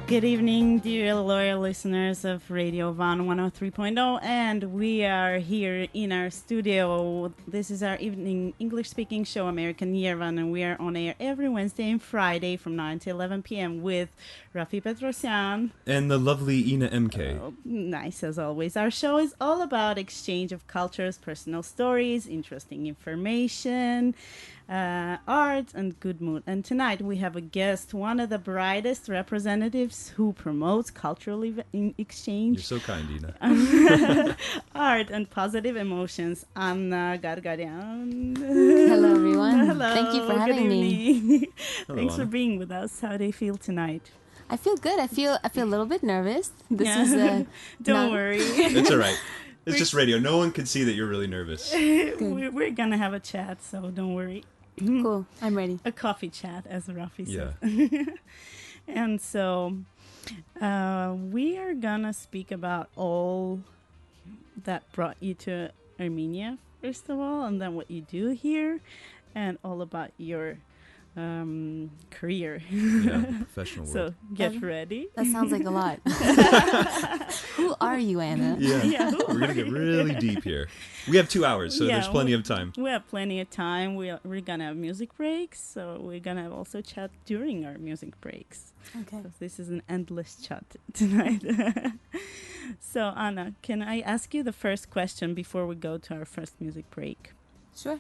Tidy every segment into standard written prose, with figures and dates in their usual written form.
Good evening, dear loyal listeners of Radio Van 103.0, and we are here in our studio. This is our evening English-speaking show, American Yerevan, and we are on air every Wednesday and Friday from 9 to 11 p.m. with Rafi Petrosyan. And the lovely Ina MK. Nice as always. Our show is all about exchange of cultures, personal stories, interesting information, art, and good mood. And tonight we have a guest, one of the brightest representatives who promotes cultural exchange. You're so kind, Ina. Art and positive emotions. Anna Gargarian. Hello, everyone. Hello. Thank you for having me. Hello, Thanks Anna. for being with us. How do you feel tonight? I feel good. I feel a little bit nervous. This Yeah. is Don't worry. It's all right. It's just radio. No one can see that you're really nervous. We're going to have a chat, so don't worry. cool. I'm ready. A coffee chat, as Rafi Yeah. said. And so we are going to speak about all that brought you to Armenia, first of all, and then what you do here, and all about your career. Yeah, professional world. So get ready. That sounds like a lot. Who are you, Anna? Yeah. Yeah. We're going to get really deep here. We have 2 hours, so Yeah, there's plenty of time. We have plenty of time. We're going to have music breaks, so we're going to also chat during our music breaks. Okay. So this is an endless chat tonight. So, Anna, can I ask you the first question before we go to our first music break? Sure.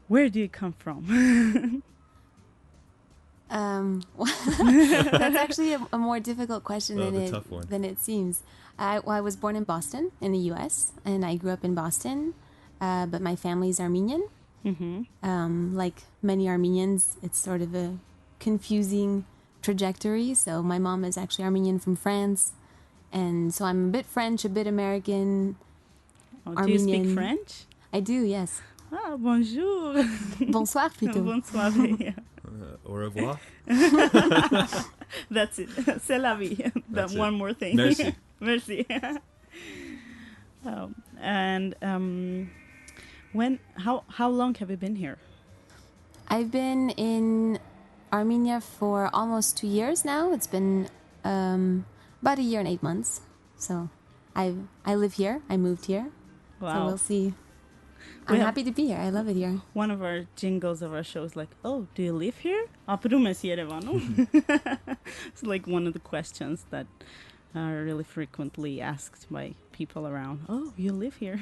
Where do you come from? That's actually a more difficult question tough one. than it seems. I was born in Boston, in the U.S., and I grew up in Boston, but my family's Armenian. Mm-hmm. Like many Armenians, it's sort of a confusing trajectory. So my mom is actually Armenian from France, and so I'm a bit French, a bit American. Oh, do you speak Armenian. French? I do, yes. Ah, bonjour. Bonsoir, plutôt. Bonsoir. Yeah. Au revoir. That's it. C'est la vie. That's it. One more thing. Merci. Merci. How long have you been here? I've been in Armenia for almost 2 years now. It's been about 1 year and 8 months. So I live here. I moved here. Wow. So we'll see. I'm happy to be here. I love it here. One of our jingles of our show is like, oh, do you live here? Ապրում ես Երևանում? It's like one of the questions that are really frequently asked by people around. Oh, you live here?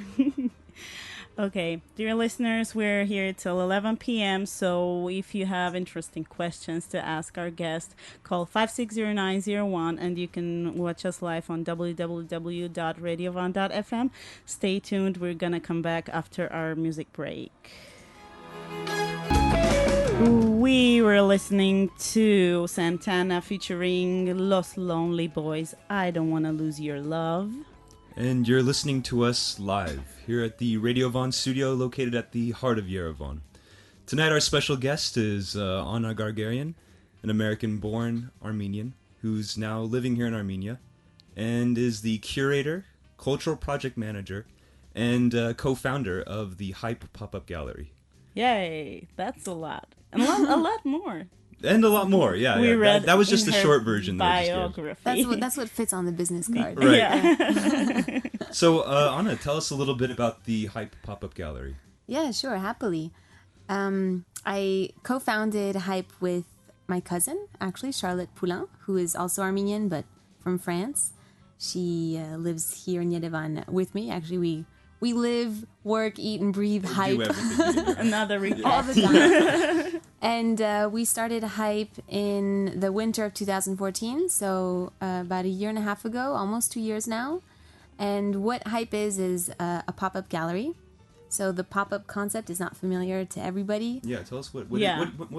Okay, dear listeners, we're here till 11 p.m. So if you have interesting questions to ask our guest, call 560-901, and you can watch us live on www.radiovan.fm. Stay tuned. We're going to come back after our music break. We were listening to Santana featuring Los Lonely Boys, I Don't Wanna Lose Your Love. And you're listening to us live here at the Radio Van studio located at the heart of Yerevan. Tonight our special guest is Anna Gargarian, an American-born Armenian who's now living here in Armenia and is the curator, cultural project manager, and co-founder of the Hype pop-up gallery. Yay, that's a lot. And a lot more. And a lot more, yeah. We read that was just in the her short version. that I just gave. biography. That's what fits on the business card. Right. Yeah. So, Anna, tell us a little bit about the Hype pop-up gallery. Yeah, sure, happily. I co-founded Hype with my cousin, actually, Charlotte Poulain, who is also Armenian, but from France. She lives here in Yerevan with me. Actually, we live, work, eat, and breathe Hype Do everything. Another all request. the time. And we started Hype in the winter of 2014, so about 1.5 years ago, almost 2 years now. And what Hype is a pop-up gallery. So the pop-up concept is not familiar to everybody. Yeah, tell us what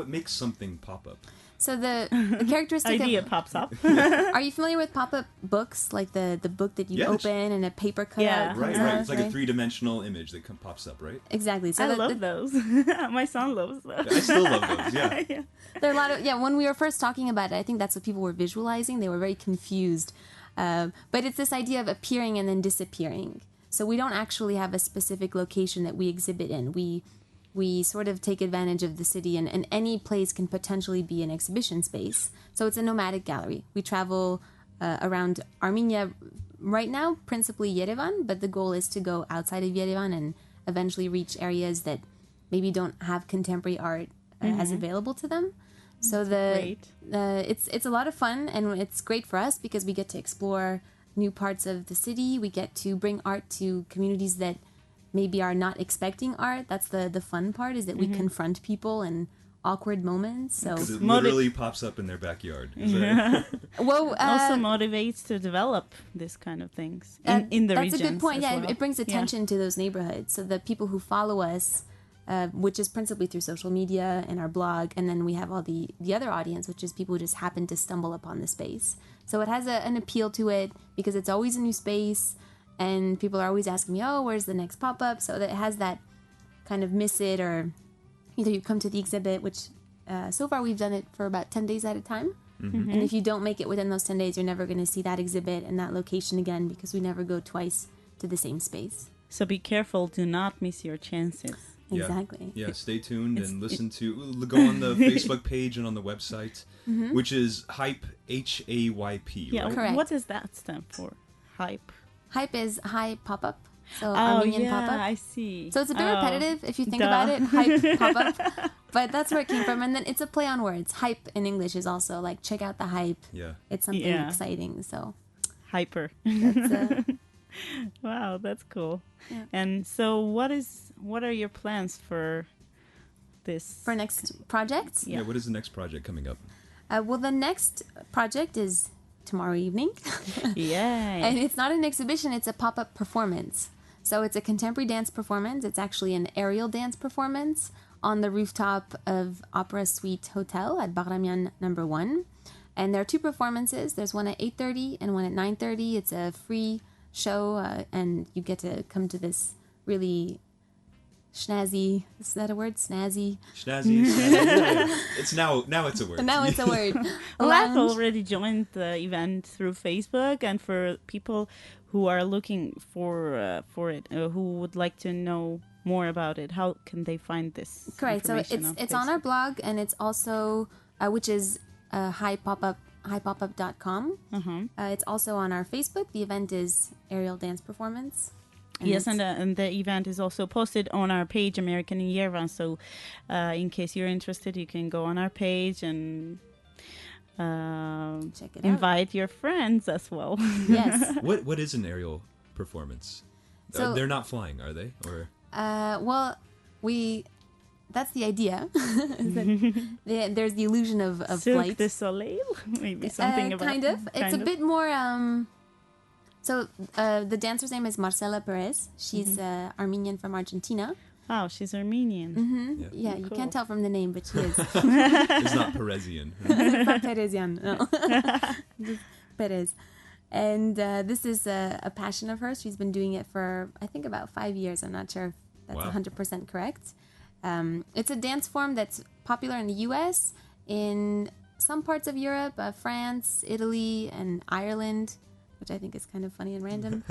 makes something pop up. So the characteristic Idea of... pops up. Are you familiar with pop-up books? Like the book that you Yeah, open and a paper cutout Yeah. comes Right. out, It's like a three-dimensional image that pops up, right? Exactly. So I love those. My son loves those. I still love those, yeah. There are a lot of... Yeah, when we were first talking about it, I think that's what people were visualizing. They were very confused. But it's this idea of appearing and then disappearing. So we don't actually have a specific location that we exhibit in. We we sort of take advantage of the city, and any place can potentially be an exhibition space. So it's a nomadic gallery. We travel around Armenia right now, principally Yerevan, but the goal is to go outside of Yerevan and eventually reach areas that maybe don't have contemporary art as available to them. So it's a lot of fun, and it's great for us because we get to explore new parts of the city. We get to bring art to communities that maybe are not expecting art. That's the fun part, is that we confront people in awkward moments. So because it literally pops up in their backyard. Is that... well, also motivates to develop this kind of things in the region. That's a good point. Yeah, well. it brings attention to those neighborhoods. So the people who follow us, which is principally through social media and our blog, and then we have all the other audience, which is people who just happen to stumble upon the space. So it has an appeal to it because it's always a new space, and people are always asking me, oh, where's the next pop-up? So that it has that kind of miss it, or either you come to the exhibit, which so far we've done it for about 10 days at a time. And if you don't make it within those 10 days, you're never going to see that exhibit and that location again, because we never go twice to the same space. So be careful, do not miss your chances. Exactly. Yeah, stay tuned and go on the Facebook page and on the website, which is Hype, HAYP, Yeah, right? Correct. what does that stand for? Hype. Hype is high pop-up. So Armenian pop-up. I see. So it's a bit repetitive if you think Duh. about it. Hype pop-up. But that's where it came from. And then it's a play on words. Hype in English is also like, check out the hype. Yeah. It's something exciting. So Hyper. that's Wow, that's cool. Yeah. And so what are your plans for this? for next project. Yeah, what is the next project coming up? Well, the next project is tomorrow evening. Yay. And it's not an exhibition, it's a pop-up performance. So it's a contemporary dance performance. It's actually an aerial dance performance on the rooftop of Opera Suite Hotel at Pavilion number 1. And there are 2 performances. There's one at 8:30 and one at 9:30. It's a free show, and you get to come to this really snazzy, is that a word? Snazzy? Snazzy. Yeah. It's now it's a word. Now it's a word. Well, I've Lounge. already joined the event through Facebook, and for people who are looking for it, who would like to know more about it, how can they find this? Correct. So information it's on our Facebook? blog, and it's also which is highpopup.com. It's also on our Facebook. The event is aerial dance performance. Yes, and the event is also posted on our page, American in Yerevan. So, in case you're interested, you can go on our page and check it out. invite your friends as well. Yes. What is an aerial performance? So- They're not flying, are they? Or Well, that's the idea. There's the illusion of Cirque flight. du Soleil, maybe something about kind of. It's a bit more. So the dancer's name is Marcela Perez. She's Armenian from Argentina. Wow, she's Armenian. Yeah, you Cool. can't tell from the name, but she is. it's not Parisian. Not Perezian, no. Just Perez. And this is a passion of hers. She's been doing it for, I think, about 5 years. I'm not sure if that's Wow. 100% correct. It's a dance form that's popular in the U.S., in some parts of Europe, France, Italy, and Ireland, which I think is kind of funny and random.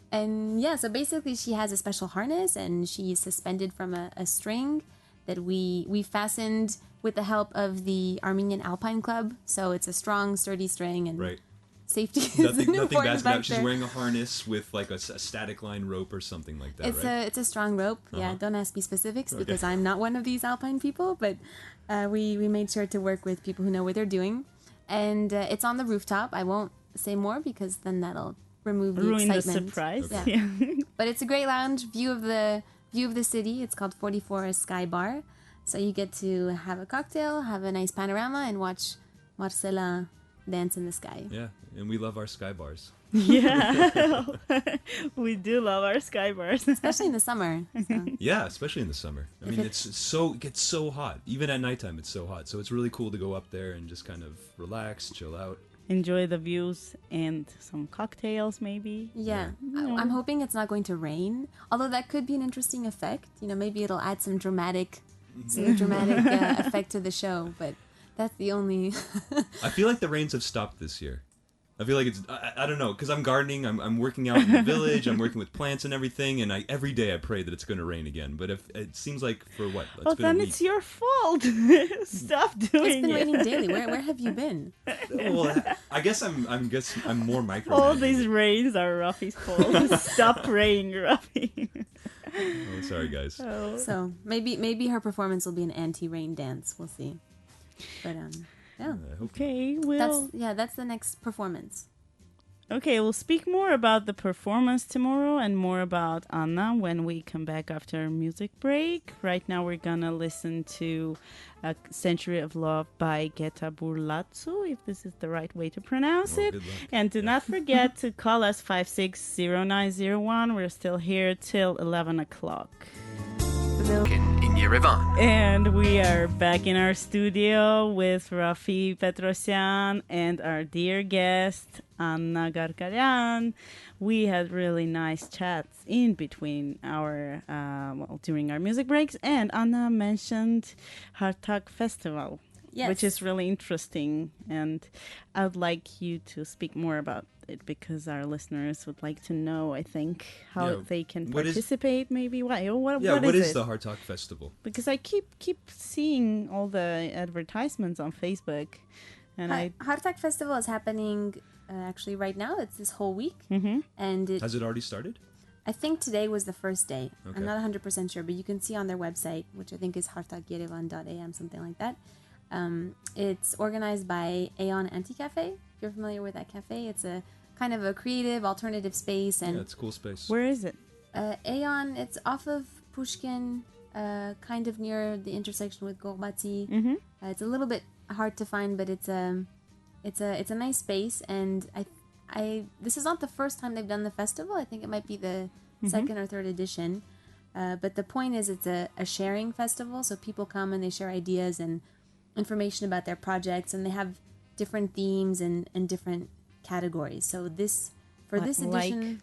And yeah, so basically she has a special harness, and she's suspended from a string that we fastened with the help of the Armenian Alpine Club. So it's a strong, sturdy string, and Right. safety is Nothing an bad important about. She's factor. wearing a harness with like a static line rope or something like that, It's right? it's a strong rope. Yeah, Uh-huh. don't ask me specifics Okay. because I'm not one of these alpine people. But we made sure to work with people who know what they're doing, and it's on the rooftop. I won't say more because then that'll remove the Ruin the excitement. surprise. Yeah. Yeah. But it's a great lounge view of the city. It's called 44 Sky Bar, so you get to have a cocktail, have a nice panorama, and watch Marcela dance in the sky. Yeah, and we love our sky bars. Yeah. We do love our sky bars. Especially in the summer. So. Yeah, especially in the summer. I mean, it gets so hot. Even at nighttime, it's so hot. So it's really cool to go up there and just kind of relax, chill out. Enjoy the views and some cocktails, maybe. Yeah, I'm hoping it's not going to rain. Although that could be an interesting effect. You know, maybe it'll add some dramatic effect to the show. But that's the only. I feel like the rains have stopped this year. I feel like it's I don't know, because I'm gardening, I'm working out in the village, I'm working with plants and everything, and every day I pray that it's going to rain again. But if it seems like for what? Well, It's been a then week. it's your fault. Stop doing It's been it. raining daily. Where have you been? Well, I guess I'm more micro. All these rains are Rafi's fault. Stop praying, Rafi. Oh, sorry, guys. Oh. So maybe her performance will be an anti-rain dance. We'll see. But yeah. I hope Okay, we'll That's the next performance. Okay, we'll speak more about the performance tomorrow and more about Anna when we come back after our music break. Right now we're gonna listen to A Century of Love by Geta Burlatsu, if this is the right way to pronounce Well, it. good luck. And do not forget to call us 560901. We're still here till 11 o'clock. In Yerevan. And we are back in our studio with Rafi Petrosyan and our dear guest, Anna Gargaryan. We had really nice chats in between our, during our music breaks. And Anna mentioned Hartak Festival, Yes. which is really interesting. And I'd like you to speak more about it because our listeners would like to know, I think, how Yeah, they can what is- participate, maybe. What What is it? the Heart Talk Festival? Because I keep seeing all the advertisements on Facebook, and Hartak Festival is happening actually right now. It's this whole week. Mhm. And Has it already started? I think today was the first day. Okay. I'm not 100% sure, but you can see on their website, which I think is hartakyerevan.am, something like that. It's organized by Aeon Anti-Cafe. If you're familiar with that cafe, it's a kind of a creative alternative space. And Yeah, it's a cool space. where is it? Aeon, it's off of Pushkin, kind of near the intersection with Gorbati. Mm-hmm. It's a little bit hard to find, but it's a nice space. And this is not the first time they've done the festival. I think it might be the second or third edition. But the point is, it's a sharing festival, so people come and they share ideas and information about their projects, and they have different themes and different categories. So this edition,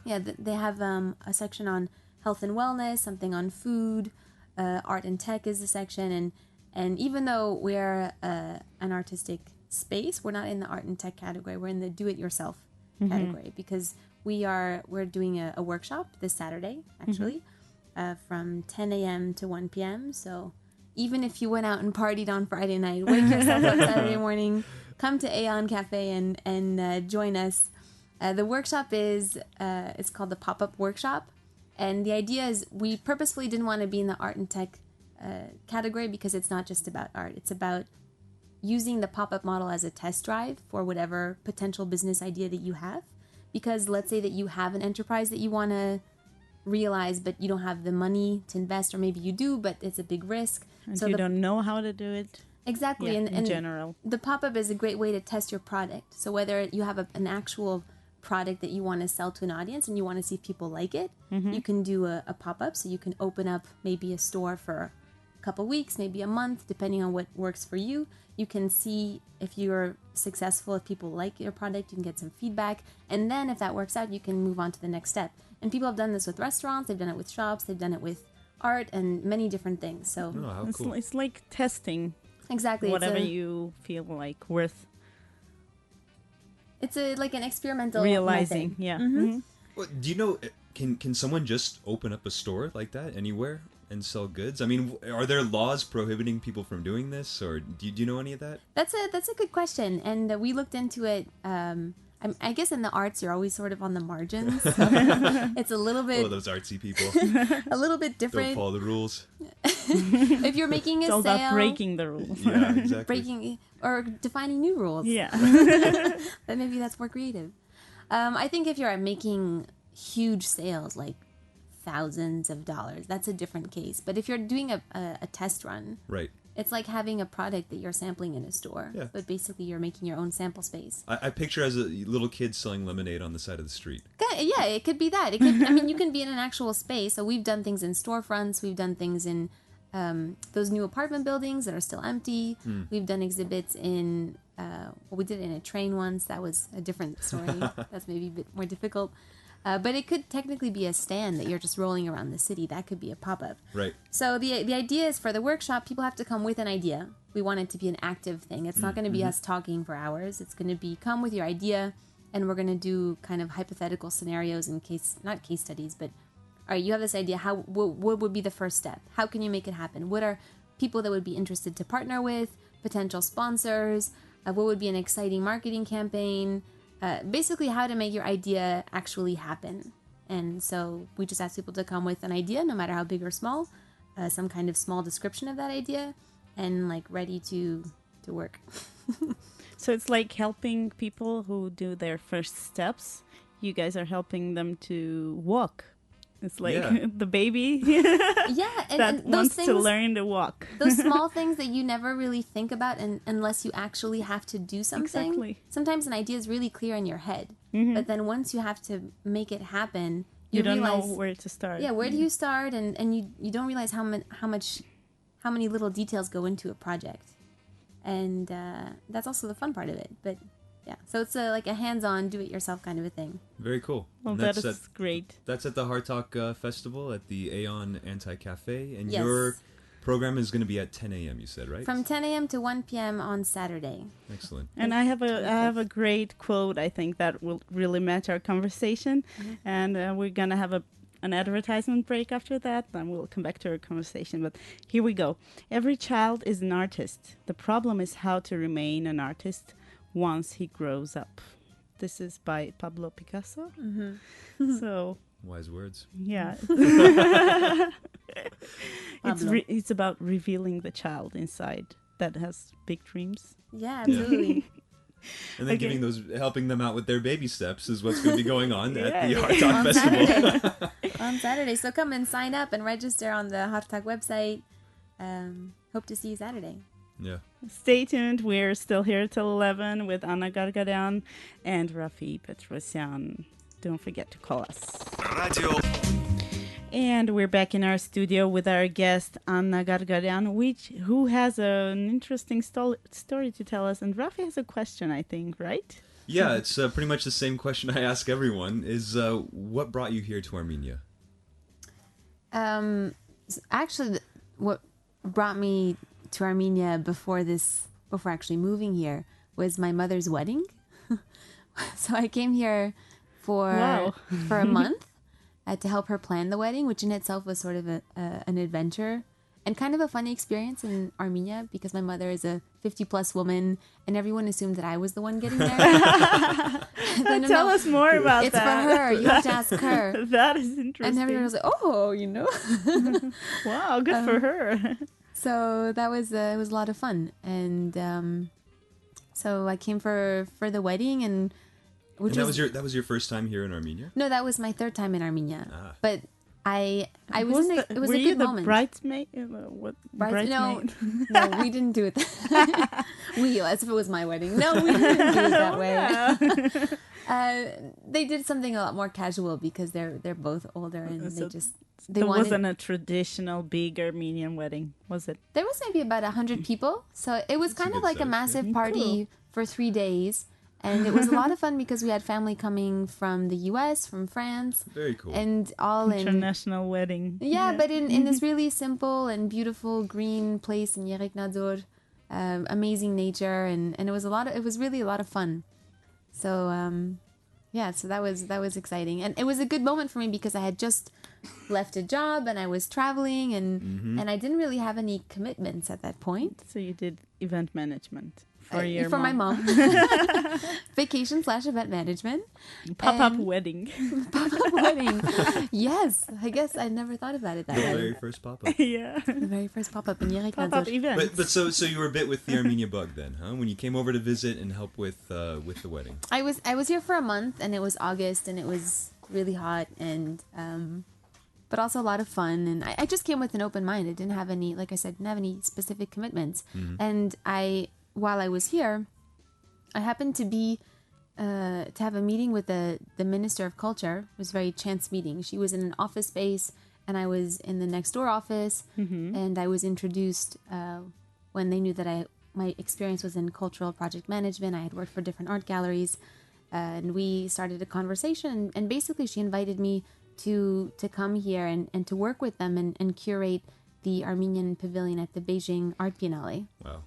they have a section on health and wellness, something on food, art and tech is the section, and even though we're an artistic space, we're not in the art and tech category. We're in the do-it-yourself category because we're doing a workshop this Saturday actually from 10 a.m. to 1 p.m. So even if you went out and partied on Friday night, wake yourself up Saturday morning, come to Aeon Cafe and join us. The workshop it's called the Pop-Up Workshop. And the idea is we purposefully didn't want to be in the art and tech category because it's not just about art. It's about using the pop-up model as a test drive for whatever potential business idea that you have. Because let's say that you have an enterprise that you want to realize, but you don't have the money to invest, or maybe you do, but it's a big risk. And so you don't know how to do it. Exactly. Yeah, and in general. The pop-up is a great way to test your product. So whether you have an actual product that you want to sell to an audience and you want to see if people like it, you can do a pop-up. So you can open up maybe a store for a couple weeks, maybe a month, depending on what works for you. You can see if you're successful, if people like your product, you can get some feedback. And then if that works out, you can move on to the next step. And people have done this with restaurants, they've done it with shops, they've done it with art and many different things. So Oh, how It's, cool. it's like testing exactly, whatever you feel like worth it's like an experimental realizing. method. Yeah. Mm-hmm. Mhm. Well, do you know, can someone just open up a store like that anywhere and sell goods? I mean, are there laws prohibiting people from doing this, or do you know any of that? That's a good question, and we looked into it. I guess in the arts, you're always sort of on the margins. So it's a little Oh, bit those artsy people different. don't follow the rules. If you're making a It's all sale, about breaking the rules. Yeah, exactly. breaking or defining new rules, Yeah. then maybe that's more creative. I think if you're making huge sales, like thousands of dollars, that's a different case. But if you're doing a test run, Right. it's like having a product that you're sampling in a store. Yeah. But basically, you're making your own sample space. I picture as a little kid selling lemonade on the side of the street. Yeah, it could be that. It could. I mean, you can be in an actual space. So we've done things in storefronts. We've done things in those new apartment buildings that are still empty. We've done exhibits in. We did it in a train once. That was a different story. That's maybe a bit more difficult. But it could technically be a stand that you're just rolling around the city. That could be a pop-up. Right. So the idea is for the workshop, people have to come with an idea. We want it to be an active thing. It's not going to be us talking for hours. It's going to be come with your idea, and we're going to do kind of hypothetical scenarios in case, not case studies, but all right, you have this idea. What would be the first step? How can you make it happen? What are people that would be interested to partner with? Potential sponsors? What would be an exciting marketing campaign? Basically how to make your idea actually happen. And so we just ask people to come with an idea, no matter how big or small, some kind of small description of that idea, and like ready to work. So it's like helping people who do their first steps. You guys are helping them to walk. It's like the baby Yeah, and that those wants things, to learn to walk. those small things that you never really think about unless you actually have to do something. Exactly. Sometimes an idea is really clear in your head, but then once you have to make it happen, You don't realize, know where to start. Yeah, where do you start? And you don't realize how many little details go into a project, and that's also the fun part of it. But yeah, so it's like a hands-on, do-it-yourself kind of a thing. Very cool. Well, And that is great. That's at the Heart Talk Festival at the Aeon Anti-Cafe. And Yes. your program is going to be at 10 a.m., you said, right? From 10 a.m. to 1 p.m. on Saturday. Excellent. And I have a great quote, I think, that will really match our conversation. And we're going to have an advertisement break after that, then we'll come back to our conversation. But here we go. Every child is an artist. The problem is how to remain an artist once he grows up. This is by Pablo Picasso. So, Wise words. yeah. Pablo. It's about revealing the child inside that has big dreams. Yeah, absolutely. And then Okay. helping them out with their baby steps is what's going to be going on at the Yeah. Heart Talk On Festival. Saturday. On Saturday. So come and sign up and register on the Heart Talk website. Hope to see you Saturday. Yeah. Stay tuned. We're still here till 11 with Anna Gargarian and Rafi Petrosyan. Don't forget to call us. Radio. And we're back in our studio with our guest Anna Gargarian, who has an interesting story to tell us. And Rafi has a question, I think, right? Yeah, it's pretty much the same question I ask everyone, is what brought you here to Armenia? Actually, what brought me to Armenia before actually moving here was my mother's wedding. So I came here for a month to help her plan the wedding, which in itself was sort of an adventure and kind of a funny experience in Armenia because my mother is a 50-plus woman and everyone assumed that I was the one getting married. Tell us more about it's that. for her. You have to ask her. That is interesting. And everyone was like, oh, Wow, good for her. So that was it was a lot of fun, and so I came for the wedding, and that was your first time here in Armenia? No, that was my third time in Armenia. But it was Were a you good the moment. bridesmaid? No, we didn't do it. As if it was my wedding. No, we didn't do it that way. They did something a lot more casual because they're both older and they It wanted. wasn't a traditional big Armenian wedding, was it? There was maybe about 100 people, so it was kind of like a size, massive yeah. party for 3 days, and it was a lot of fun because we had family coming from the U.S., from France, Very cool. and all in International wedding. yeah, but in this really simple and beautiful green place in Yerevan, amazing nature, and it was really a lot of fun. So so that was exciting, and it was a good moment for me because I had just left a job and I was traveling and I didn't really have any commitments at that point. So you did event management for my mom. Vacation/event management. Pop-up And- wedding. Pop-up wedding. Yes, I guess I never thought about it that The way. very first pop-up. Yeah. The very first pop-up in Pop-up Yerevan. event. But so you were bit with the Armenia bug then, huh? When you came over to visit and help with the wedding. I was here for a month, and it was August, and it was really hot, and but also a lot of fun. And I just came with an open mind. I didn't have any, like I said, didn't have any specific commitments. And while I was here, I happened to be to have a meeting with the Minister of Culture. It was a very chance meeting. She was in an office space, and I was in the next door office, and I was introduced when they knew that my experience was in cultural project management. I had worked for different art galleries, and we started a conversation. And basically, she invited me to come here and to work with them and curate the Armenian Pavilion at the Beijing Art Biennale. Wow.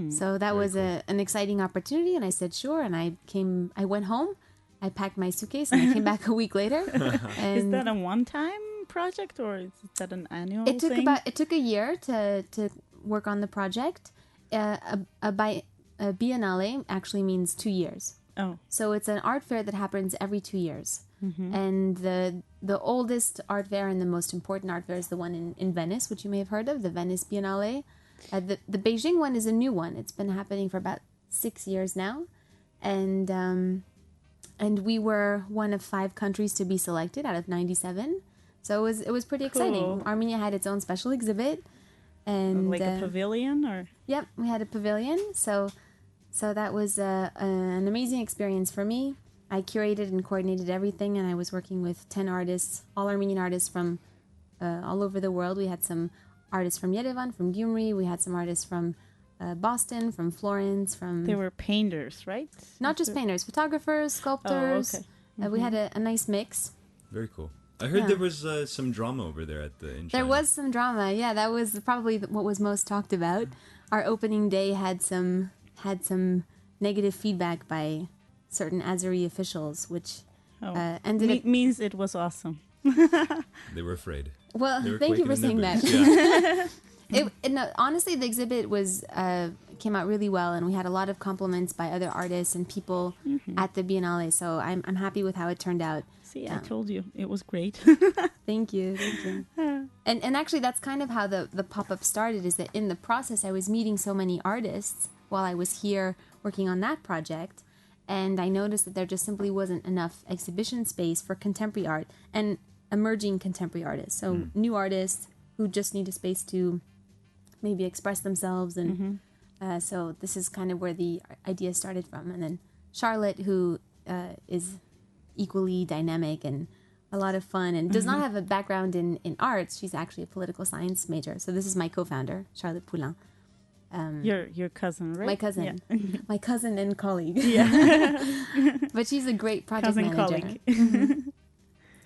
So that was an exciting opportunity, and I said sure. And I went home, I packed my suitcase, and I came back a week later. And Is that a one-time project or is that an annual thing? It took a year to work on the project. A biennale actually means 2 years. Oh, So it's an art fair that happens every 2 years. And the oldest art fair and the most important art fair is the one in Venice, which you may have heard of, the Venice Biennale. The Beijing one is a new one. It's been happening for about 6 years now. And we were one of 5 countries to be selected out of 97. So it was pretty exciting. Cool. Armenia had its own special exhibit. And like a pavilion or? Yep, we had a pavilion. So that was an amazing experience for me. I curated and coordinated everything, and I was working with 10 artists, all Armenian artists from all over the world. We had some artists from Yerevan, from Gyumri. We had some artists from Boston, from Florence, from... They were painters, right? Not just painters, photographers, sculptors. Oh, okay. We had a nice mix. Very cool. I heard there was some drama over there in There China. was some drama. Yeah, that was probably what was most talked about. Our opening day had some negative feedback by certain Azeri officials, which ended up... means it was awesome. They were afraid. Well, They were thank you for quaking in saying their that. boots. Yeah. No, honestly, the exhibit came out really well, and we had a lot of compliments by other artists and people at the Biennale. So I'm happy with how it turned out. See, I told you it was great. Thank you. And actually, that's kind of how the pop-up started, is that in the process, I was meeting so many artists while I was here working on that project. And I noticed that there just simply wasn't enough exhibition space for contemporary art and emerging contemporary artists. So new artists who just need a space to maybe express themselves. And so this is kind of where the idea started from. And then Charlotte, who is equally dynamic and a lot of fun and does not have a background in arts. She's actually a political science major. So this is my co-founder, Charlotte Poulain. Your cousin, right? My cousin. Yeah. My cousin and colleague. Yeah. But she's a great project Cousin manager. colleague.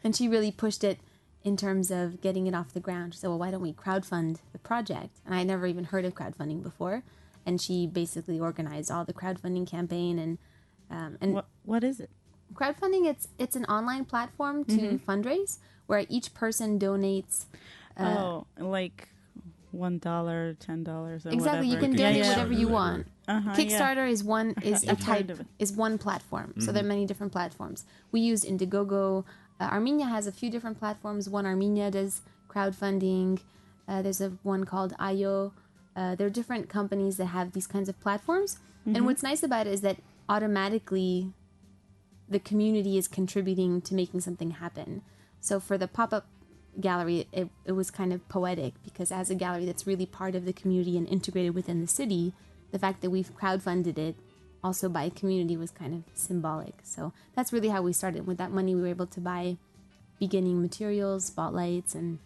And she really pushed it in terms of getting it off the ground. She said, well, why don't we crowdfund the project? And I had never even heard of crowdfunding before. And she basically organized all the crowdfunding campaign. And What is it? crowdfunding, it's an online platform to fundraise where each person donates. Like $1, $10, or Exactly, whatever. you can Like donate Kickstarter, whatever you like, want. Kickstarter is one is one platform. So there are many different platforms. We used Indiegogo. Armenia has a few different platforms. One Armenia does crowdfunding. There's one called IO. There are different companies that have these kinds of platforms. And what's nice about it is that automatically the community is contributing to making something happen. So for the pop-up gallery, it was kind of poetic because as a gallery that's really part of the community and integrated within the city, the fact that we've crowdfunded it also by a community was kind of symbolic. So that's really how we started. With that money, we were able to buy beginning materials, spotlights, and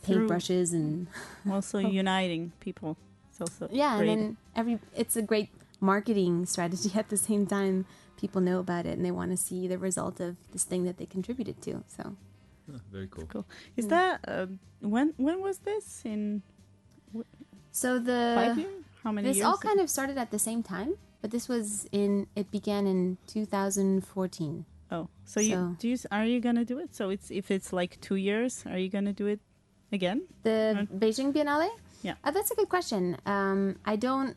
paintbrushes, and Also uniting people. It's also yeah, great. and then it's a great marketing strategy at the same time. People know about it and they want to see the result of this thing that they contributed to. So Oh, very cool. Cool. Is that when was this in so 5 years? How many this years? all kind of started at the same time, but it began in 2014. Oh, so are you gonna do it? So if it's like 2 years, are you gonna do it again? The Beijing Biennale? Yeah. That's a good question. I don't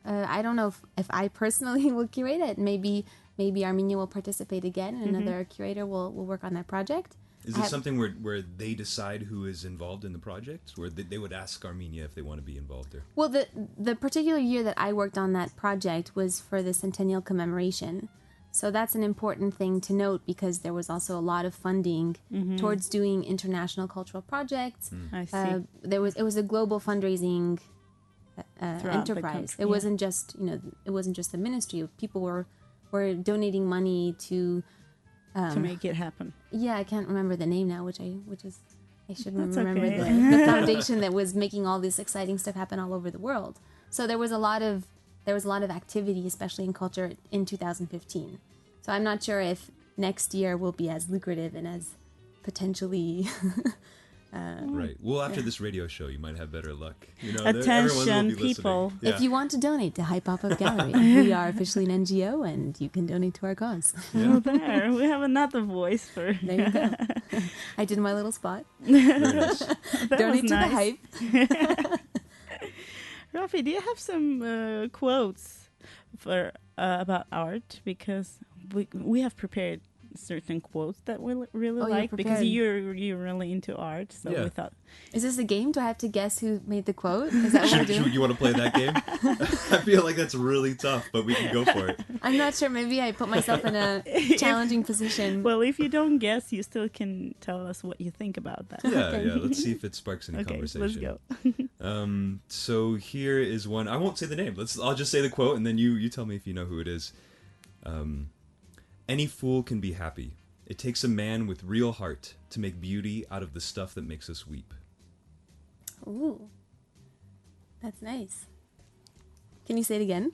know if I personally will curate it. Maybe Armenia will participate again, and another curator will work on that project. Is it something where they decide who is involved in the project? Where they would ask Armenia if they want to be involved there? Well, the particular year that I worked on that project was for the centennial commemoration. So that's an important thing to note because there was also a lot of funding towards doing international cultural projects. I see. It was a global fundraising Throughout the enterprise. country, It wasn't just the ministry. People were donating money to make it happen. Yeah, I can't remember the name now, which I should That's remember okay. the foundation that was making all this exciting stuff happen all over the world. So there was a lot of activity, especially in culture, in 2015. So I'm not sure if next year will be as lucrative and as potentially... Right. Well, after this radio show, you might have better luck. You know, Attention, people. Yeah. If you want to donate to Hype Pop-Up Gallery, we are officially an NGO and you can donate to our cause. Yeah. There, we have another voice for... There you go. I did my little spot. Very nice. Donate to nice. the Hype. Rafi, do you have some quotes for about art? Because we have prepared certain quotes that we really like because prepared. you're really into art. So Yeah. we thought, Is this a game? Do I have to guess who made the quote? Is that what we're doing? You want to play that game? I feel like that's really tough, but we can go for it. I'm not sure. Maybe I put myself in a challenging position. well, if you don't guess, you still can tell us what you think about that. Yeah, yeah. Let's see if it sparks any Okay, conversation. let's go. So here is one. I won't say the name. I'll just say the quote, and then you tell me if you know who it is. Any fool can be happy. It takes a man with real heart to make beauty out of the stuff that makes us weep. Ooh, that's nice. Can you say it again?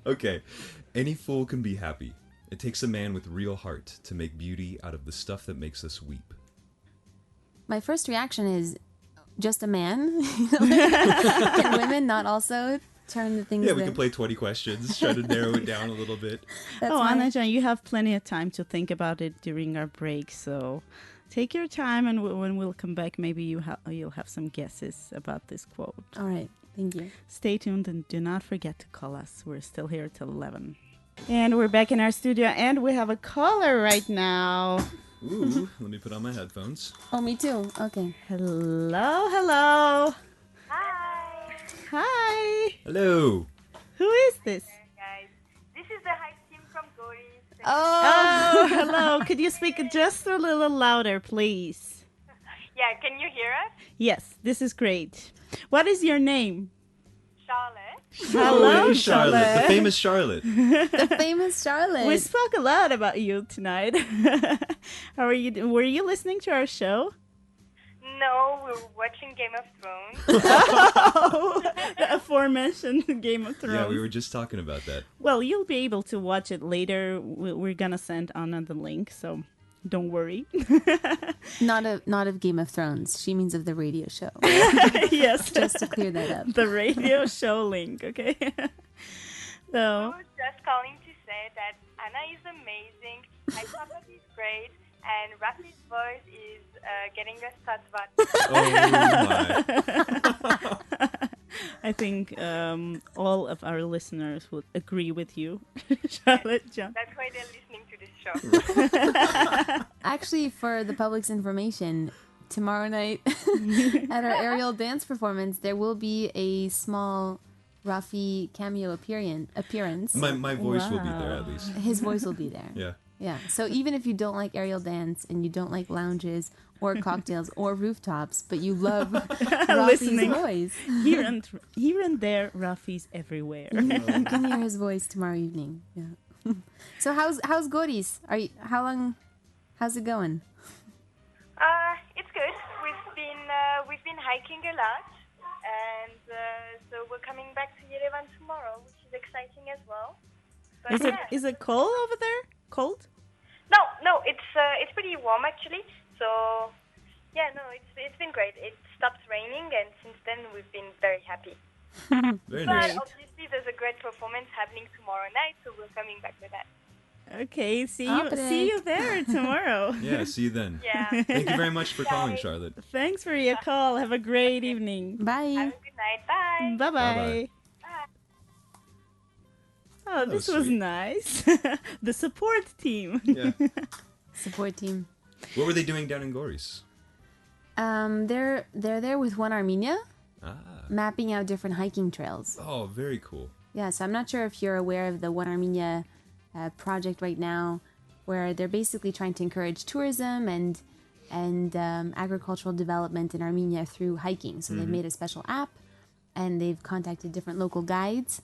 Okay. Any fool can be happy. It takes a man with real heart to make beauty out of the stuff that makes us weep. My first reaction is just a man. Can women not also turn the things? Yeah, we that- can play 20 questions, try to narrow it down a little bit. That's Oh, my- Anajan, you have plenty of time to think about it during our break, so take your time, and when we'll come back, maybe you'll have some guesses about this quote. All right. Thank you. Stay tuned and do not forget to call us. We're still here till 11. And we're back in our studio, and we have a caller right now. Ooh, let me put on my headphones. Oh, me too. Okay. Hello. Hi, Hi. Hello. Who is this? guys. This is the hype team from Goris. Oh, hello. Could you speak just a little louder, please? Yeah, can you hear us? Yes, this is great. What is your name? Charlotte. Hello, Hey, Charlotte. The famous Charlotte. The famous Charlotte. We spoke a lot about you tonight. How are you? Were you listening to our show? No, we're watching Game of Thrones. Oh, the aforementioned Game of Thrones. Yeah, we were just talking about that. Well, you'll be able to watch it later. We're gonna send Anna the link, so don't worry. Not of Game of Thrones. She means of the radio show. Yes, Just to clear that up. the radio show link. Okay. I So was just calling to say that Anna is amazing, Hype Papa is great, and Rafi's voice is getting us Tatvat. Oh my. I think all of our listeners would agree with you, Charlotte. John. That's why they're listening to this show. Actually, for the public's information, tomorrow night at our aerial dance performance, there will be a small Rafi cameo appearance. My voice will be there at least. His voice will be there. Yeah. Yeah. So even if you don't like aerial dance and you don't like lounges or cocktails or rooftops, but you love Rafi's Listening. voice, Here and there, Rafi's everywhere. you can hear his voice tomorrow evening. Yeah. So how's Goris? How's it going? It's good. We've been hiking a lot, and so we're coming back to Yerevan tomorrow, which is exciting as well. But Is it cold over there? Cold? No, it's pretty warm actually. So yeah, no, it's been great. It stopped raining, and since then we've been very happy. Very But nice. obviously there's a great performance happening tomorrow night, so we're coming back for that. Okay, see you there tomorrorow. Yeah, see you then. Yeah. Thank you very much for calling, Charlotte. Thanks for your call. Have a great evening. Have Bye. a good night. Bye. Bye bye. Bye-bye. Oh, That this was was sweet. nice. The support team. Yeah. Support team. What were they doing down in Goris? They're there with One Armenia, Ah. mapping out different hiking trails. Oh, very cool. Yeah, so I'm not sure if you're aware of the One Armenia project right now, where they're basically trying to encourage tourism and agricultural development in Armenia through hiking. So they've made a special app, and they've contacted different local guides,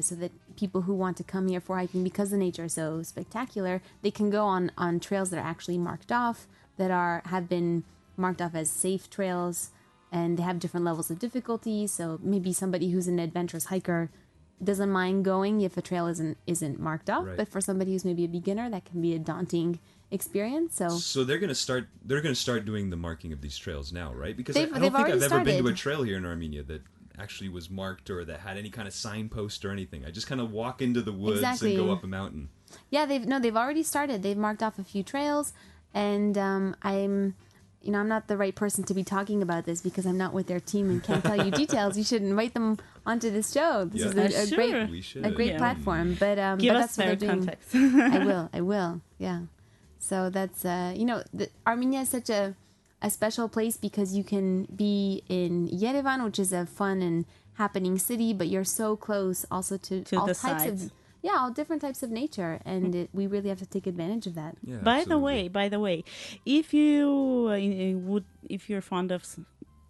so that people who want to come here for hiking, because the nature is so spectacular, they can go on trails that are actually marked off, that have been marked off as safe trails, and they have different levels of difficulty. So maybe somebody who's an adventurous hiker doesn't mind going if a trail isn't marked off. Right. But for somebody who's maybe a beginner, that can be a daunting experience. So they're gonna start doing the marking of these trails now, right? Because I They've don't think already I've ever been to a started. trail here in Armenia that actually was marked or that had any kind of signpost or anything. I just kind of walk into the woods Exactly. and go up a mountain. Yeah, they've already started. They've marked off a few trails, and I'm not the right person to be talking about this because I'm not with their team and can't tell you details. You should invite them onto this show. This is a Sure. great We should. a great Yeah. platform. But Give but us that's what their they're doing. context. I will. Yeah. So that's Armenia is such a special place because you can be in Yerevan, which is a fun and happening city, but you're so close also to all the types sides. of all different types of nature, and we really have to take advantage of that. Yeah, By the absolutely. way, if you if you're fond of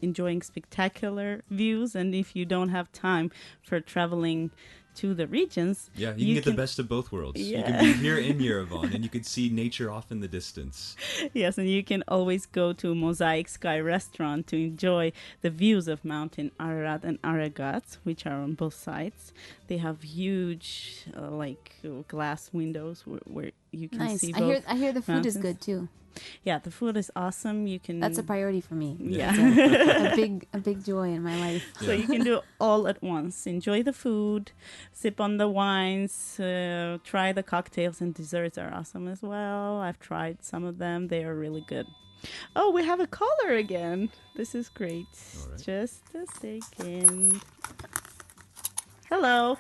enjoying spectacular views, and if you don't have time for traveling to the regions, Yeah, you can get the best of both worlds. You Yeah. can be here in Yerevan, and you can see nature off in the distance. Yes, and you can always go to Mosaic Sky Restaurant to enjoy the views of Mountain Ararat and Aragat, which are on both sides. They have huge, glass windows where you can Nice. see I both. hear the food is mountains. good too. Yeah, the food is awesome. You can. That's a priority for me. Yeah. It's a big joy in my life. So you can do all at once. Enjoy the food, sip on the wines, try the cocktails, and desserts are awesome as well. I've tried some of them. They are really good. Oh, we have a caller again. This is great. All right. Just a second. Hello.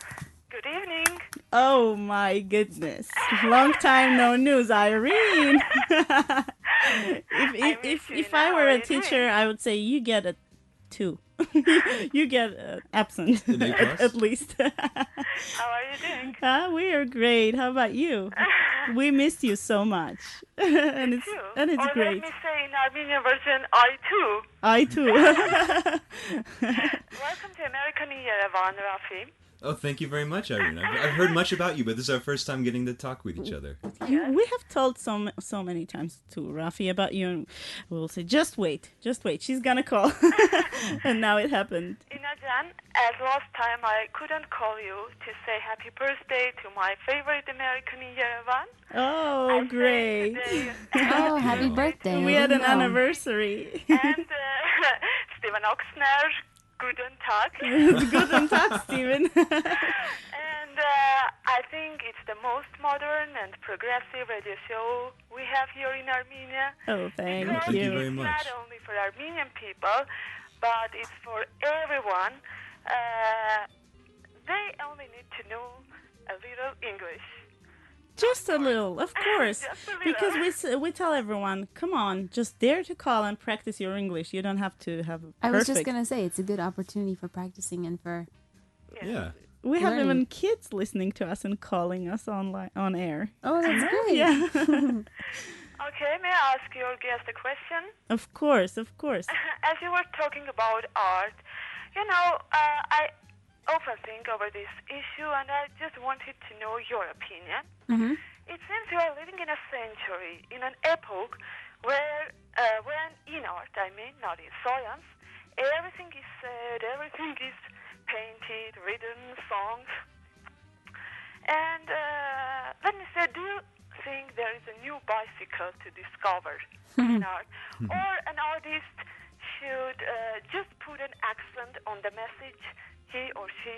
Good evening. Oh my goodness. Long time no news, Irene. if I were a teacher, I would say you get a 2. You get absent An A plus? at least. How are you doing? We are great. How about you? We missed you so much, and it's Too. great. Let me say in Armenian version, I too. I too. Welcome to American Yerevan, Rafi. Oh, thank you very much, Irene. I've heard much about you, but this is our first time getting to talk with each other. We have told so many times to Rafi about you, and we'll say, just wait, she's gonna call. And now it happened. Inajan, as last time I couldn't call you to say happy birthday to my favorite American in Yerevan. Oh, I say great. today, Oh, happy birthday. We I had an didn't know. anniversary. and Steven Oxner, guten Tag. Guten Tag, Steven. And I think it's the most modern and progressive radio show we have here in Armenia. Oh, thank Because Thank you you. very it's much. not only for Armenian people, but it's for everyone. They only need to know a little English. Just a little, of course. Just a little. Because we tell everyone, come on, just dare to call and practice your English. You don't have to have perfect. I was just gonna say it's a good opportunity for practicing and for Yeah. We have learning. even kids listening to us and calling us on air. oh, that's great. Yeah, Okay, may I ask your guest a question? of course. As you were talking about art, I often think over this issue, and I just wanted to know your opinion. Mm-hmm. It seems we are living in a century, in an epoch where, when in art, I mean, not in science, everything is said, everything is painted, written, songs. And let me say, do you think there is a new bicycle to discover in art? Or an artist should just put an accent on the message he or she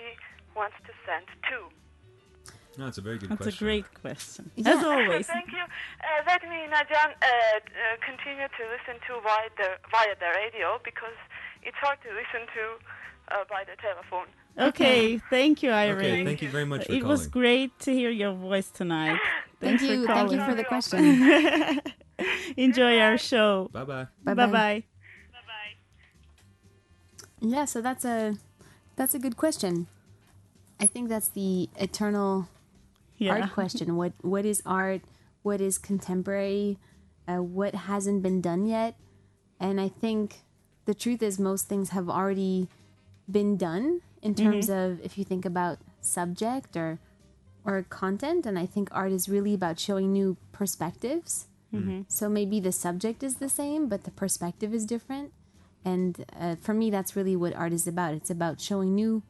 wants to send to? No, it's a very good That's question. a great question. Yeah. As always. Thank you. Let me, Najan, continue to listen to via the radio because it's hard to listen to by the telephone. Okay, thank you, Irene. Okay, thank you very much for It calling. was great to hear your voice tonight. Thank Thanks you. for Thank you calling. for the question. Enjoy our show. Bye-bye. Bye-bye. Bye-bye. Bye-bye. Yeah, so that's a good question. I think that's the eternal Yeah. art question. What is art? What is contemporary? What hasn't been done yet? And I think the truth is most things have already been done in terms of if you think about subject or content. And I think art is really about showing new perspectives. So maybe the subject is the same, but the perspective is different. And for me, that's really what art is about. It's about showing new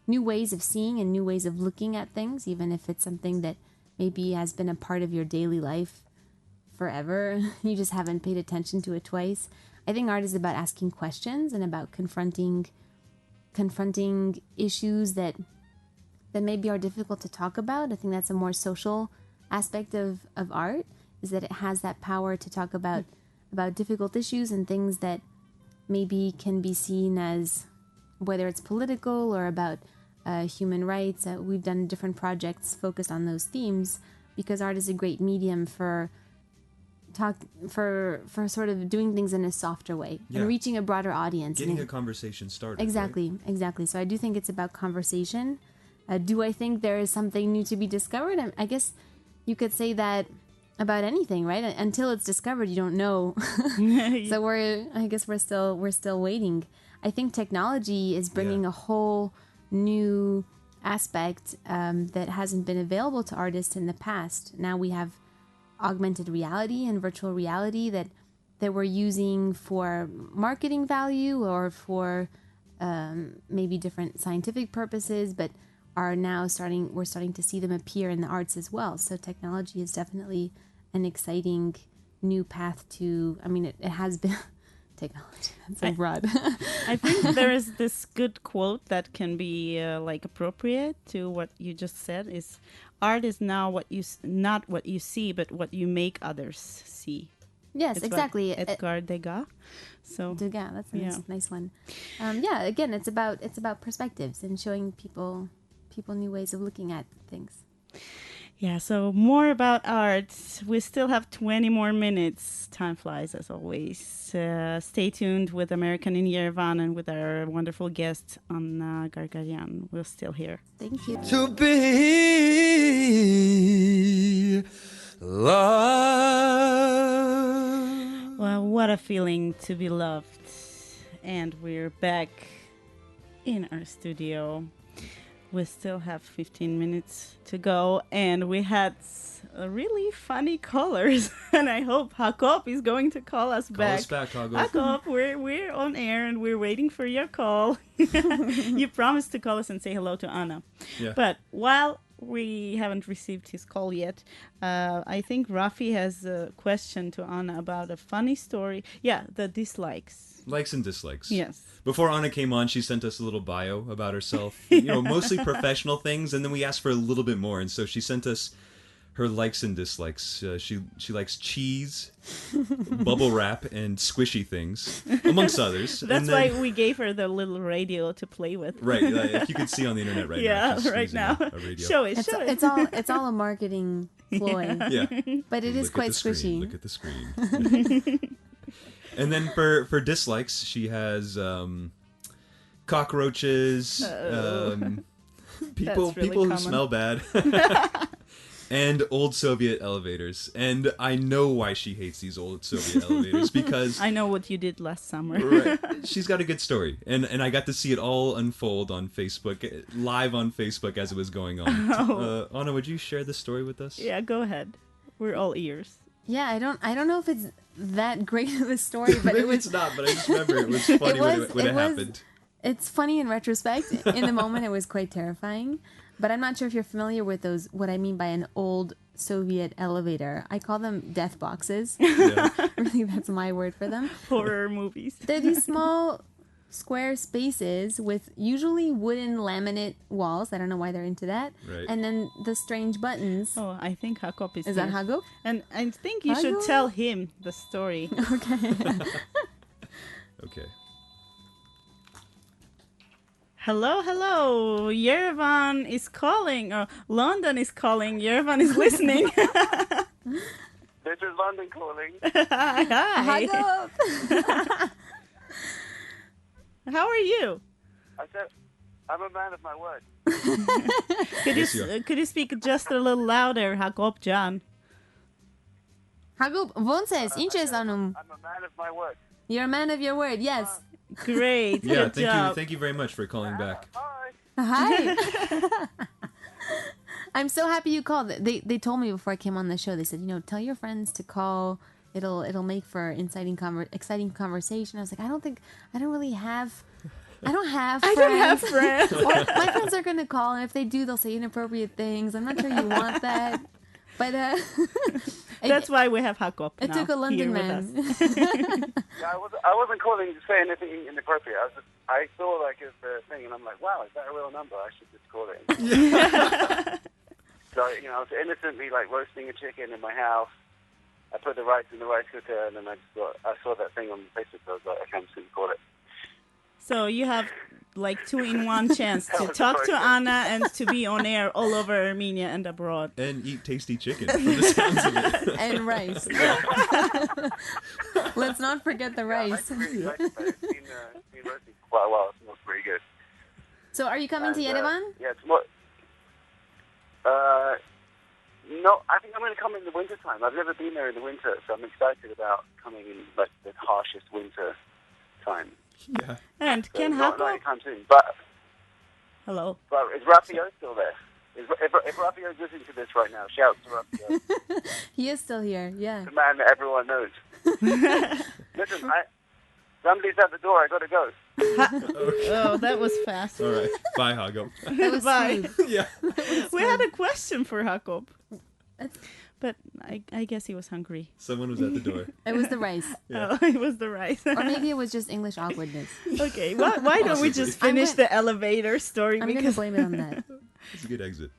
new ways of seeing and new ways of looking at things, even if it's something that maybe has been a part of your daily life forever. You just haven't paid attention to it twice. I think art is about asking questions and about confronting issues that maybe are difficult to talk about. I think that's a more social aspect of art, is that it has that power to talk about difficult issues and things that maybe can be seen as, whether it's political or about human rights. We've done different projects focused on those themes because art is a great medium for sort of doing things in a softer way and reaching a broader audience. Getting a conversation started. Exactly, right? exactly. So I do think it's about conversation. Do I think there is something new to be discovered? I guess you could say that about anything, right? Until it's discovered, you don't know. So we're still waiting. I think technology is bringing a whole new aspect that hasn't been available to artists in the past. Now we have augmented reality and virtual reality that we're using for marketing value or for maybe different scientific purposes, but we're starting to see them appear in the arts as well. So technology is definitely an exciting new path to, it has been technology. That's so broad. I think there is this good quote that can be appropriate to what you just said, is art is now not what you see, but what you make others see. Yes, it's exactly. Edgar Degas. So Degas, that's a nice one. Again, it's about perspectives and showing people new ways of looking at things. Yeah, so more about art. We still have 20 more minutes. Time flies, as always. Stay tuned with American in Yerevan and with our wonderful guest, Anna Gargaryan. We're still here. Thank you. To be loved. Well, what a feeling to be loved. And we're back in our studio. We still have 15 minutes to go, and we had really funny callers. And I hope Jakob is going to call us back. Call us back, Jakob. Jakob, we're on air, and we're waiting for your call. You promised to call us and say hello to Anna. Yeah. But while we haven't received his call yet, I think Rafi has a question to Anna about a funny story. Yeah, the dislikes. Likes and dislikes. Yes. Before Anna came on, she sent us a little bio about herself. You know, mostly professional things, and then we asked for a little bit more. And so she sent us her likes and dislikes. She likes cheese, bubble wrap, and squishy things, amongst others. That's why we gave her the little radio to play with. Right. If you could see on the internet right now. Yeah, right now. A radio. Show it. It's all a marketing ploy. Yeah. But it is quite squishy. Look at the screen. And then for dislikes, she has cockroaches, people really who common. smell bad, and old Soviet elevators. And I know why she hates these old Soviet elevators, because I know what you did last summer. right, she's got a good story, and I got to see it all unfold on Facebook, live on Facebook as it was going on. Anna, would you share this story with us? Yeah, go ahead. We're all ears. Yeah, I don't know if it's that great of a story, but Maybe it's not, but I just remember it was funny when it happened. It's funny in retrospect. In the moment, it was quite terrifying. But I'm not sure if you're familiar with those, what I mean by an old Soviet elevator. I call them death boxes. Yeah. Really, that's my word for them. Horror movies. They're these small square spaces with usually wooden laminate walls. I don't know why they're into that. Right. And then the strange buttons. Oh, I think Jakob is Is that here. Jakob? And I think you should Jakob? tell him the story. Okay. Okay. Hello. Yerevan is calling. Or London is calling. Yerevan is listening. This is London calling. Hi. Jakob! How are you? I said, I'm a man of my word. Could you speak just a little louder, Jakob Can? Jakob, vonces, inches I'm anum. a man of my word. You're a man of your word, yes. Great. Yeah, Good job. thank you very much for calling back. Hi. Hi. I'm so happy you called. They told me before I came on the show. They said, tell your friends to call. It'll make for exciting conversation. I was like, I don't really have I don't have I friends. don't have friends. Or my friends are gonna call, and if they do, they'll say inappropriate things. I'm not sure you want that. But That's why we have Jacob it now took a London here man. with us. Yeah, I wasn't calling to say anything inappropriate. I saw like it's the thing, and I'm like, wow, is that a real number? I should just call it. So I was innocently like roasting a chicken in my house. I put the rice in the rice cooker, and then I saw that thing on Facebook. So I was like, I can't just call it. So you have like 2-in-1 chance That to was talk to very Anna and to be on air all over Armenia and abroad. And eat tasty chicken from the sounds of it. And rice. Let's not forget the rice. I really like it. It's been roasting for quite a while. It smells pretty good. So are you coming to And, Yerevan? Yeah, it's more. No, I think I'm going to come in the winter time. I've never been there in the winter, so I'm excited about coming in like the harshest winter time. Yeah. And So can not Jacob... anytime soon. But Hello. is Raphael still there? If Raphael's listening to this right now, shout to Raphael, He is still here. Yeah. the man that everyone knows. Listen, somebody's at the door. I got to go. Oh, that was fast. All right. Bye, Hago. That was Bye. smooth. Yeah. We had a question for Jacob. But I guess he was hungry. Someone was at the door. It was the rice. Yeah. Oh, it was the rice. Or maybe it was just English awkwardness. Okay, why don't we just I'm finish gonna- the elevator story? I'm going to Because blame it on that. It's a good exit.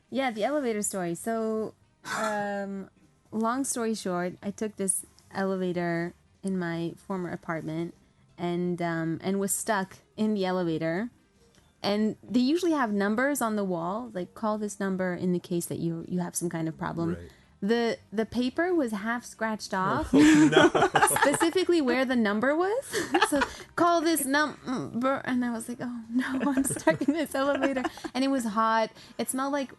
Yeah, the elevator story. So, long story short, I took this elevator in my former apartment and was stuck in the elevator. And they usually have numbers on the wall, like call this number in the case that you have some kind of problem. Right. The paper was half scratched off, No. specifically where the number was. So call this number, and I was like, oh no, I'm stuck in this elevator, and it was hot. It smelled like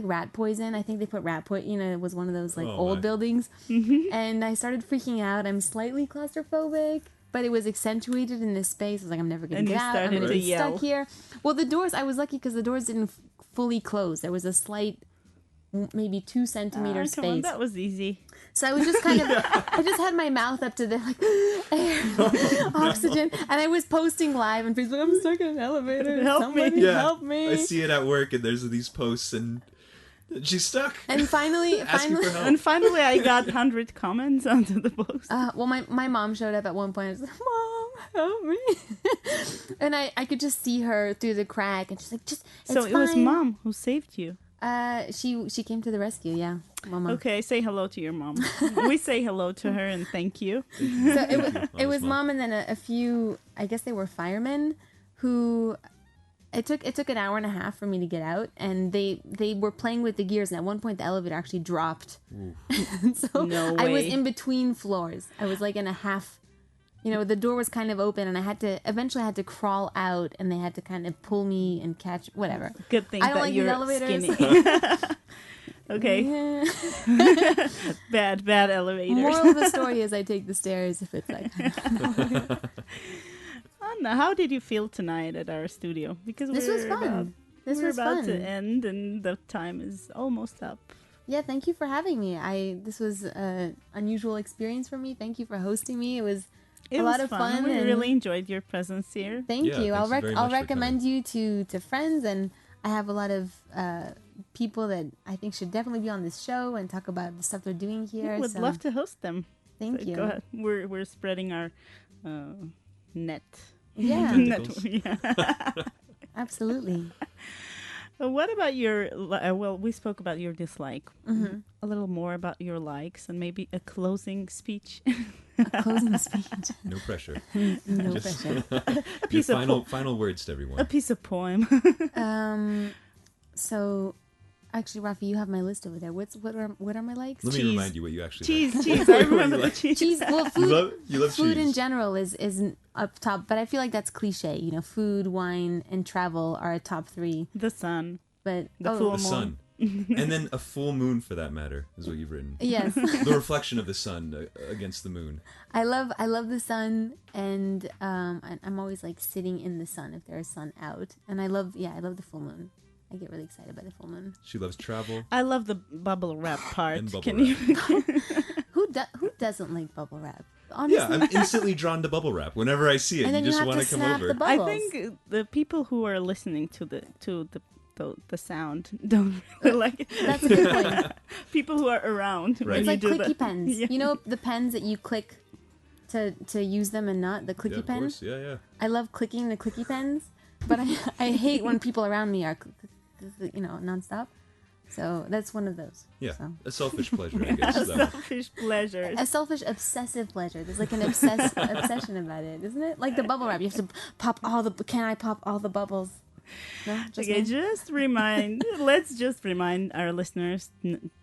rat poison. I think they put rat poison. It was one of those like old my. buildings, and I started freaking out. I'm slightly claustrophobic. But it was accentuated in this space. I was like, I'm never going And to you get out. I'm started going to to be yell. stuck here. Well, the doors, I was lucky because the doors didn't fully close. There was a slight, maybe 2 centimeter come on, space. that was easy. So I was just kind of, I just had my mouth up to the like, air, oxygen. And I was posting live on Facebook, I'm stuck in an elevator. Help me. Somebody Yeah. help me. I see it at work, and there's these posts, and she's stuck. And finally, Asking for help. And finally, I got 100 comments onto the post. well, my mom showed up at one point. I was like, Mom, help me. And I could just see her through the crack. And she's like, it's So it was fine. Mom who saved you. She came to the rescue, yeah. Mama. Okay, say hello to your mom. We say hello to her and thank you. So it was mom and then a few, I guess they were firemen who... It took an hour and a half for me to get out, and they were playing with the gears, and at one point the elevator actually dropped. So No I was way. in between floors. I was like in a half, the door was kind of open, and I eventually had to crawl out, and they had to kind of pull me and catch, whatever. Good thing I don't that like these you're elevators. skinny. Okay, bad elevator. Moral of the story is I take the stairs if it's like... Anna, how did you feel tonight at our studio? Because This was fun. This we're was about fun. to end, and the time is almost up. Yeah, thank you for having me. This was an unusual experience for me. Thank you for hosting me. It was It a was lot of fun. We and really enjoyed your presence here. Thank Yeah, you. thanks very I'll much for recommend you to friends, and I have a lot of people that I think should definitely be on this show and talk about the stuff they're doing here. Would so love to host them. Thank So you. Go ahead. We're spreading our net. Yeah, Tentacles. Yeah. absolutely. What about your? Well, we spoke about your dislike. Mm-hmm. A little more about your likes, and maybe a closing speech. Closing speech. No pressure. No Just- pressure. A piece Your of final words to a everyone. piece of poem. So, actually, Rafi, you have my list over there. What are my likes? Let me cheese. remind you what you actually cheese. like. I remember the like? cheese. Cheese. Well, You food. love Food cheese. in general is up top, but I feel like that's cliche. Food, wine, and travel are a top 3. The sun. But The full The moon. sun. And then a full moon, for that matter, is what you've written. yes, The reflection of the sun against the moon. I love the sun, and I'm always like sitting in the sun if there's sun out, and I love the full moon. I get really excited by the full moon. She loves travel. I love the bubble wrap part. And bubble Can wrap. you? Who doesn't like bubble wrap? Honestly. Yeah, I'm instantly drawn to bubble wrap. Whenever I see it, And then you you just have want to to come snap over. the I bubbles. think the people who are listening to the sound don't really like it. That's a good point. People who are around. Right. when It's you like do clicky pens. Yeah. You know the pens that you click to use them and not the clicky Yeah, of pen? course. Yeah, yeah. I love clicking the clicky pens, but I hate when people around me are, nonstop. So that's one of those. Yeah, So. a selfish pleasure, I guess. that one. Selfish pleasures. A selfish, obsessive pleasure. There's like an obsession about it, isn't it? Like the bubble wrap. You have to pop all the. Can I pop all the bubbles? No, just Okay, me? let's just remind our listeners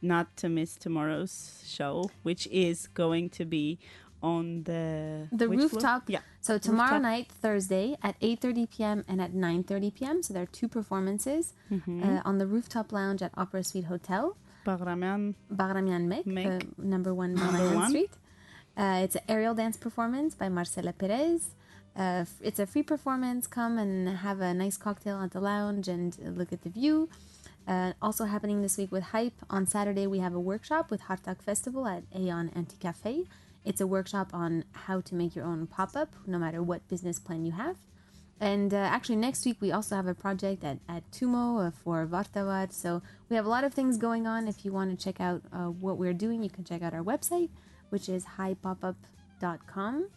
not to miss tomorrow's show, which is going to be on the which floor? rooftop. Yeah. So tomorrow Rooftop. night, Thursday, at 8:30 p.m. and at 9:30 p.m. So there are two performances on the rooftop lounge at Opera Suite Hotel, Bagramian. Bagramian Mek, Mek. number 1 Number Monahan one. Street. It's an aerial dance performance by Marcela Perez. It's a free performance. Come and have a nice cocktail at the lounge and look at the view. Also happening this week with Hype. On Saturday, we have a workshop with Hartak Festival at Aeon Anti-Cafe. It's a workshop on how to make your own pop-up, no matter what business plan you have. And actually, next week, we also have a project at Tumo for Vartavat. So we have a lot of things going on. If you want to check out what we're doing, you can check out our website, which is highpopup.com.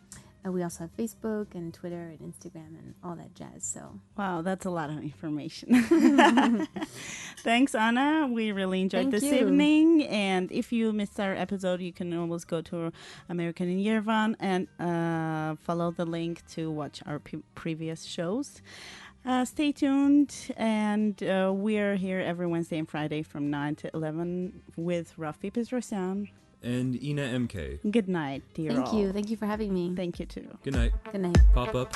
We also have Facebook and Twitter and Instagram and all that jazz. So Wow, that's a lot of information. Thanks, Anna. We really enjoyed Thank this you. evening. And if you missed our episode, you can always go to American in Yerevan and follow the link to watch our previous shows. Stay tuned. And we're here every Wednesday and Friday from 9 to 11 with Rafi Petrosyan. And Ina MK. Good night, dear all. thank you. Thank you for having me. Thank you, too. Good night. Good night. Pop up.